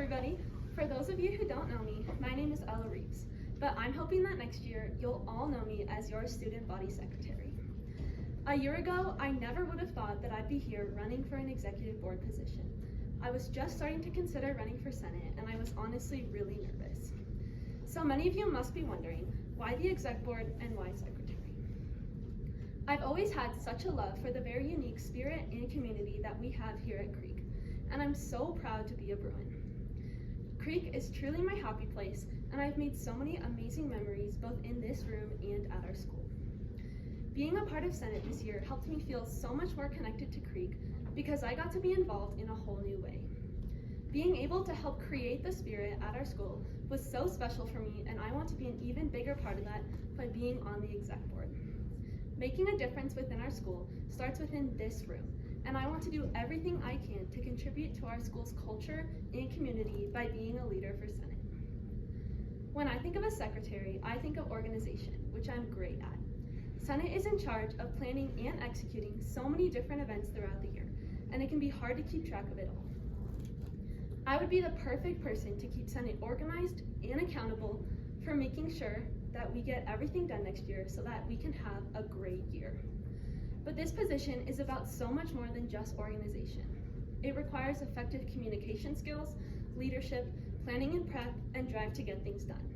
everybody. For those of you who don't know me, my name is Reeves, but I'm hoping that next year you'll all know me as your student body secretary. A year ago, I never would have thought that I'd be here running for an executive board position. I was just starting to consider running for Senate, and I was honestly really nervous. So many of you must be wondering, why the exec board and why secretary? I've always had such a love for the very unique spirit and community that we have here at Creek, and I'm so proud to be a Bruin. Creek is truly my happy place, and I've made so many amazing memories both in this room and at our school. Being a part of Senate this year helped me feel so much more connected to Creek because I got to be involved in a whole new way. Being able to help create the spirit at our school was so special for me, and I want to be an even bigger part of that by being on the exec board. Making a difference within our school starts within this room, and I want to do everything I can to contribute to our school's culture and community by being a leader for Senate. When I think of a secretary, I think of organization, which I'm great at. Senate is in charge of planning and executing so many different events throughout the year, and it can be hard to keep track of it all. I would be the perfect person to keep Senate organized and accountable for making sure that we get everything done next year so that we can have a great year. But this position is about so much more than just organization. It requires effective communication skills, leadership, planning and prep, and drive to get things done.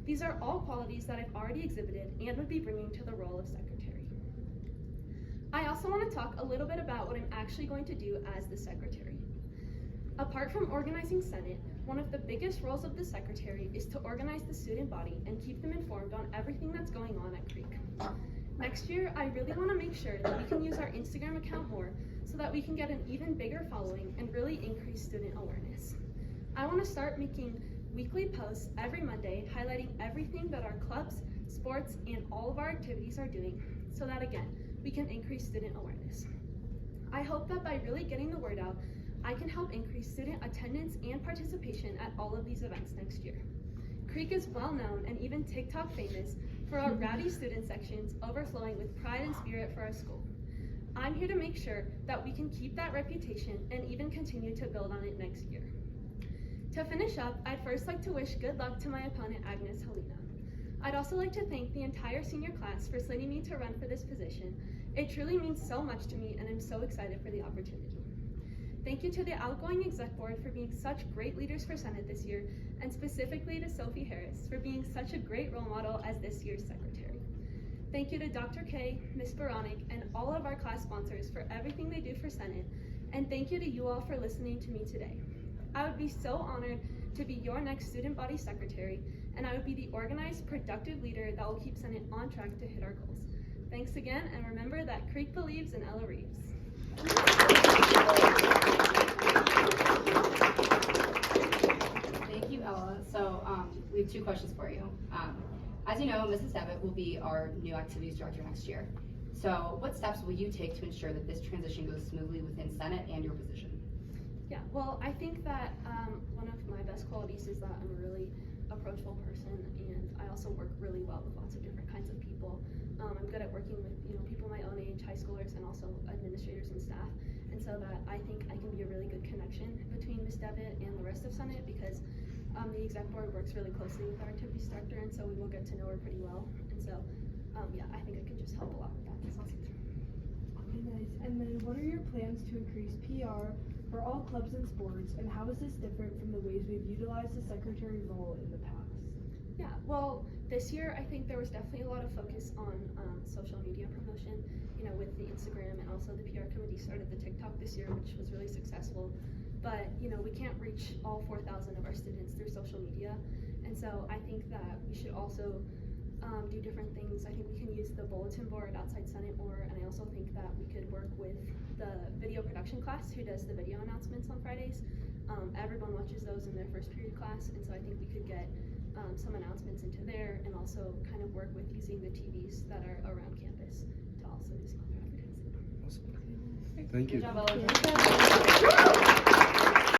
These are all qualities that I've already exhibited and would be bringing to the role of secretary. I also want to talk a little bit about what I'm actually going to do as the secretary. Apart from organizing Senate, one of the biggest roles of the secretary is to organize the student body and keep them informed on everything that's going on at Creek. Next year, I really want to make sure that we can use our Instagram account more so that we can get an even bigger following and really increase student awareness. I want to start making weekly posts every Monday highlighting everything that our clubs, sports, and all of our activities are doing so that, again, we can increase student awareness. I hope that by really getting the word out, I can help increase student attendance and participation at all of these events next year. Creek is well known and even TikTok famous for our rowdy student sections overflowing with pride and spirit for our school. I'm here to make sure that we can keep that reputation and even continue to build on it next year. To finish up, I'd first like to wish good luck to my opponent, Agnes Helena. I'd also like to thank the entire senior class for slating me to run for this position. It truly means so much to me, and I'm so excited for the opportunity. Thank you to the outgoing exec board for being such great leaders for Senate this year, and specifically to Sophie Harris for being such a great role model as this year's secretary. Thank you to Dr. K, Ms. Baronic, and all of our class sponsors for everything they do for Senate, and thank you to you all for listening to me today. I would be so honored to be your next student body secretary, and I would be the organized, productive leader that will keep Senate on track to hit our goals. Thanks again, and remember that Creek believes in Ella Reeves. Thank you, Ella. So we have two questions for you. As you know, Mrs. Devitt will be our new activities director next year. So what steps will you take to ensure that this transition goes smoothly within Senate and your position? Yeah, well, I think that one of my best qualities is that I'm a really approachable person, and I also work really well with lots of different kinds of people. I'm good at working with people my own age, high schoolers, and also administrators and staff, and so that I think I can be a really good connection between Ms. Devitt and the rest of Senate because the exec board works really closely with our activities director, and so we will get to know her pretty well. And so, yeah, I think I can just help a lot with that. That's awesome. Okay, nice. And then what are your plans to increase PR for all clubs and sports, and how is this different from the ways we've utilized the secretary role in the past? Yeah, well, this year I think there was definitely a lot of focus on social media promotion, with the Instagram, and also the PR committee started the TikTok this year, which was really successful. But, we can't reach all 4,000 of our students through social media, and so I think that we should also do different things. I think we can use the bulletin board outside Senate more, and I also think that we could work with the video production class who does the video announcements on Fridays. Everyone watches those in their first period class, and so I think we could get some announcements into there, and also kind of work with using the TVs that are around campus to also do some other advertising. Awesome. Thank you. Good job, Ella.